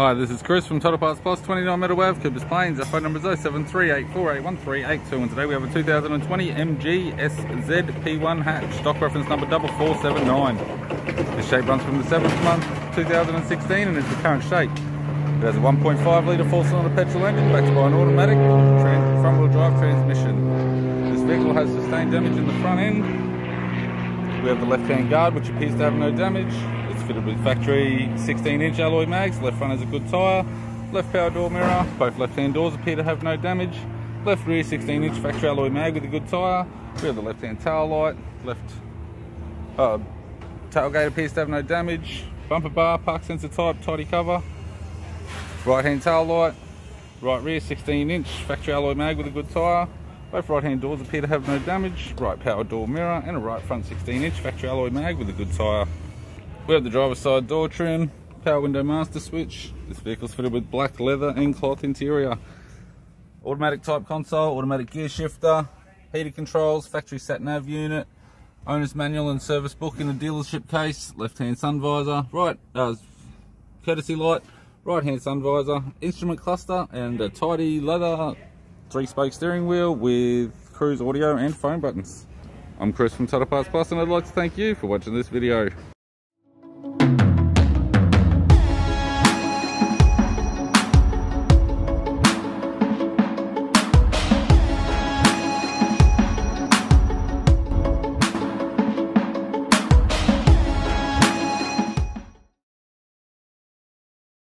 Hi, this is Chris from Total Parts Plus, 29 Meadow Avenue, Coopers Plains. Our phone number is 07384813812, and today we have a 2020 MG P1 hatch, stock reference number 4479. This shape runs from the 7th month 2016 and is the current shape. It has a 1.5 litre 4-cylinder petrol engine backed by an automatic front-wheel drive transmission. This vehicle has sustained damage in the front end. We have the left-hand guard, which appears to have no damage. It's fitted with factory 16-inch alloy mags. Left front has a good tyre. Left power door mirror. Both left-hand doors appear to have no damage. Left rear 16-inch factory alloy mag with a good tyre. We have the left-hand tail light. Left tailgate appears to have no damage. Bumper bar, park sensor type, tidy cover. Right-hand tail light. Right rear 16-inch factory alloy mag with a good tyre. Both right-hand doors appear to have no damage. Right power door mirror and a right front 16-inch factory alloy mag with a good tyre. We have the driver's side door trim, power window master switch. This vehicle is fitted with black leather and cloth interior. Automatic type console, automatic gear shifter, heated controls, factory sat nav unit, owner's manual and service book in a dealership case, left-hand sun visor, courtesy light, right-hand sun visor, instrument cluster, and a tidy leather 3-spoke steering wheel with cruise audio and phone buttons. I'm Chris from Total Parts Plus, and I'd like to thank you for watching this video.